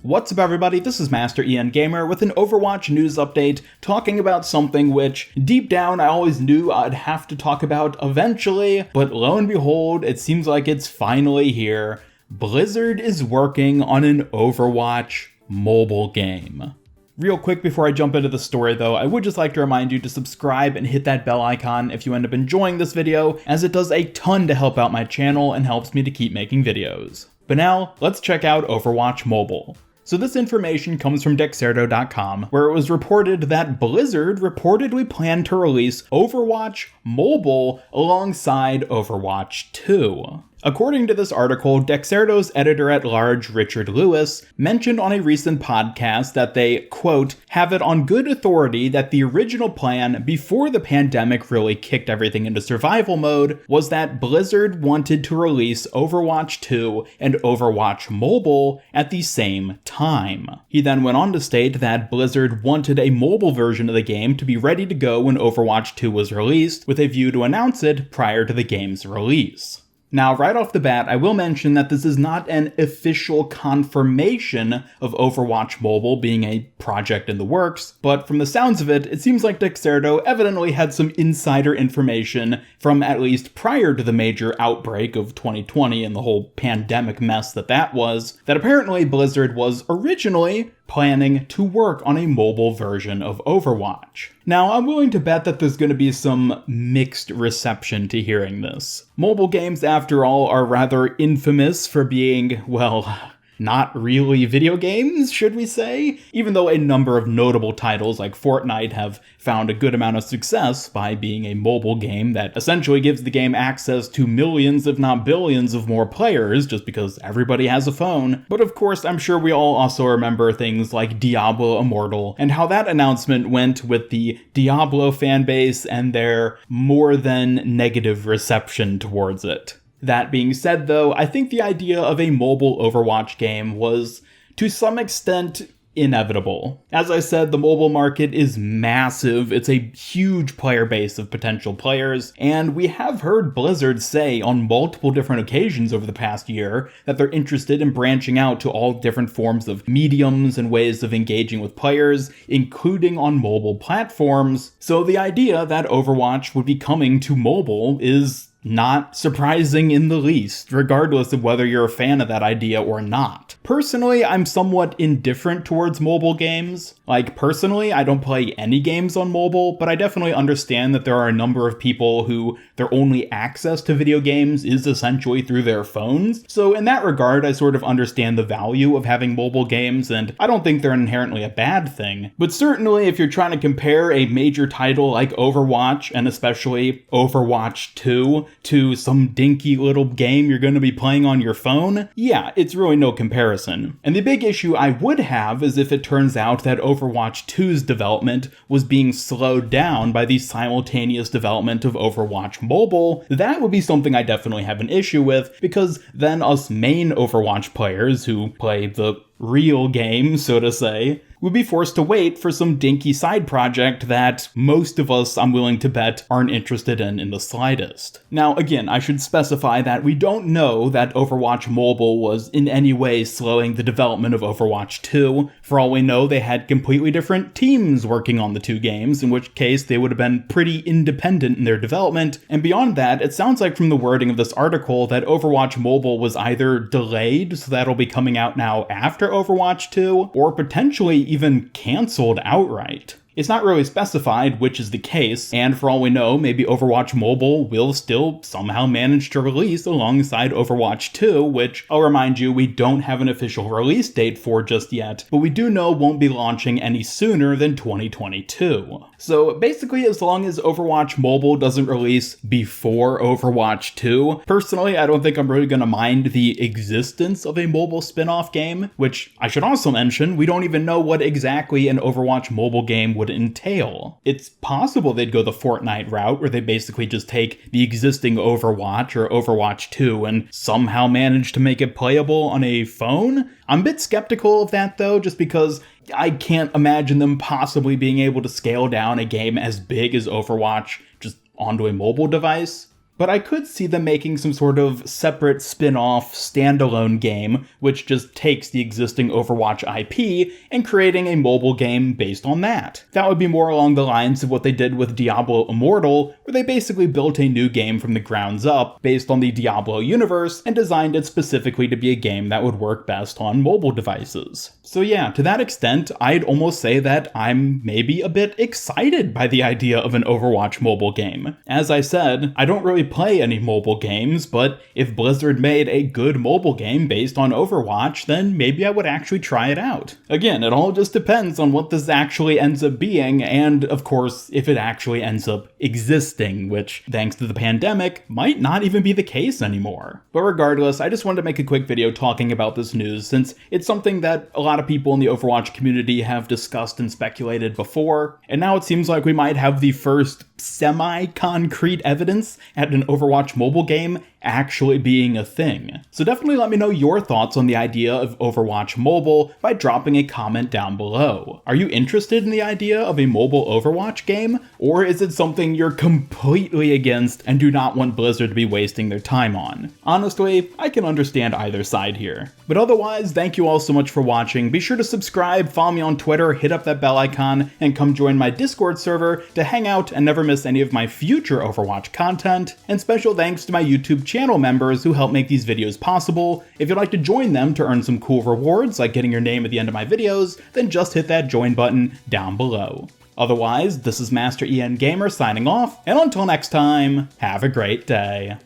What's up everybody, this is Master Ian Gamer with an Overwatch news update talking about something which, deep down, I always knew I'd have to talk about eventually, but lo and behold, it seems like it's finally here. Blizzard is working on an Overwatch mobile game. Real quick before I jump into the story though, I would just like to remind you to subscribe and hit that bell icon if you end up enjoying this video, as it does a ton to help out my channel and helps me to keep making videos. But now, let's check out Overwatch Mobile. So this information comes from Dexerto.com, where it was reported that Blizzard reportedly planned to release Overwatch Mobile alongside Overwatch 2. According to this article, Dexerto's editor-at-large Richard Lewis mentioned on a recent podcast that they, quote, have it on good authority that the original plan before the pandemic really kicked everything into survival mode was that Blizzard wanted to release Overwatch 2 and Overwatch Mobile at the same time. He then went on to state that Blizzard wanted a mobile version of the game to be ready to go when Overwatch 2 was released, with a view to announce it prior to the game's release. Now, right off the bat, I will mention that this is not an official confirmation of Overwatch Mobile being a project in the works, but from the sounds of it, it seems like Dexerto evidently had some insider information from at least prior to the major outbreak of 2020 and the whole pandemic mess that was, that apparently Blizzard was originally planning to work on a mobile version of Overwatch. Now, I'm willing to bet that there's going to be some mixed reception to hearing this. Mobile games, after all, are rather infamous for being, well, not really video games, should we say? Even though a number of notable titles like Fortnite have found a good amount of success by being a mobile game that essentially gives the game access to millions, if not billions, of more players just because everybody has a phone. But of course, I'm sure we all also remember things like Diablo Immortal and how that announcement went with the Diablo fanbase and their more than negative reception towards it. That being said though, I think the idea of a mobile Overwatch game was, to some extent, inevitable. As I said, the mobile market is massive, it's a huge player base of potential players, and we have heard Blizzard say on multiple different occasions over the past year that they're interested in branching out to all different forms of mediums and ways of engaging with players, including on mobile platforms. So the idea that Overwatch would be coming to mobile is not surprising in the least, regardless of whether you're a fan of that idea or not. Personally, I'm somewhat indifferent towards mobile games. Personally, I don't play any games on mobile, but I definitely understand that there are a number of people who their only access to video games is essentially through their phones. So in that regard, I sort of understand the value of having mobile games, and I don't think they're inherently a bad thing. But certainly, if you're trying to compare a major title like Overwatch, and especially Overwatch 2, to some dinky little game you're going to be playing on your phone, yeah, it's really no comparison. And the big issue I would have is if it turns out that Overwatch 2's development was being slowed down by the simultaneous development of Overwatch Mobile. That would be something I definitely have an issue with, because then us main Overwatch players who play the real game, so to say, would be forced to wait for some dinky side project that most of us, I'm willing to bet, aren't interested in the slightest. Now, again, I should specify that we don't know that Overwatch Mobile was in any way slowing the development of Overwatch 2. For all we know, they had completely different teams working on the two games, in which case they would have been pretty independent in their development. And beyond that, it sounds like from the wording of this article that Overwatch Mobile was either delayed, so that'll be coming out now after Overwatch 2, or potentially even canceled outright. It's not really specified which is the case, and for all we know, maybe Overwatch Mobile will still somehow manage to release alongside Overwatch 2, which, I'll remind you, we don't have an official release date for just yet, but we do know won't be launching any sooner than 2022. So basically, as long as Overwatch Mobile doesn't release before Overwatch 2, personally, I don't think I'm really gonna mind the existence of a mobile spin-off game, which I should also mention, we don't even know what exactly an Overwatch mobile game would entail. It's possible they'd go the Fortnite route, where they basically just take the existing Overwatch or Overwatch 2 and somehow manage to make it playable on a phone. I'm a bit skeptical of that though, just because I can't imagine them possibly being able to scale down a game as big as Overwatch just onto a mobile device. But I could see them making some sort of separate spin-off, standalone game, which just takes the existing Overwatch IP and creating a mobile game based on that. That would be more along the lines of what they did with Diablo Immortal, where they basically built a new game from the grounds up based on the Diablo universe and designed it specifically to be a game that would work best on mobile devices. So yeah, to that extent, I'd almost say that I'm maybe a bit excited by the idea of an Overwatch mobile game. As I said, I don't really play any mobile games, but if Blizzard made a good mobile game based on Overwatch, then maybe I would actually try it out. Again, it all just depends on what this actually ends up being, and of course, if it actually ends up existing, which, thanks to the pandemic, might not even be the case anymore. But regardless, I just wanted to make a quick video talking about this news, since it's something that a lot of people in the Overwatch community have discussed and speculated before, and now it seems like we might have the first semi-concrete evidence at an Overwatch mobile game actually being a thing. So definitely let me know your thoughts on the idea of Overwatch Mobile by dropping a comment down below. Are you interested in the idea of a mobile Overwatch game, or is it something you're completely against and do not want Blizzard to be wasting their time on? Honestly, I can understand either side here. But otherwise, thank you all so much for watching. Be sure to subscribe, follow me on Twitter, hit up that bell icon, and come join my Discord server to hang out and never miss any of my future Overwatch content. And special thanks to my YouTube channel members who help make these videos possible. If you'd like to join them to earn some cool rewards like getting your name at the end of my videos, then just hit that join button down below. Otherwise, this is Master EN Gamer signing off, and until next time, have a great day.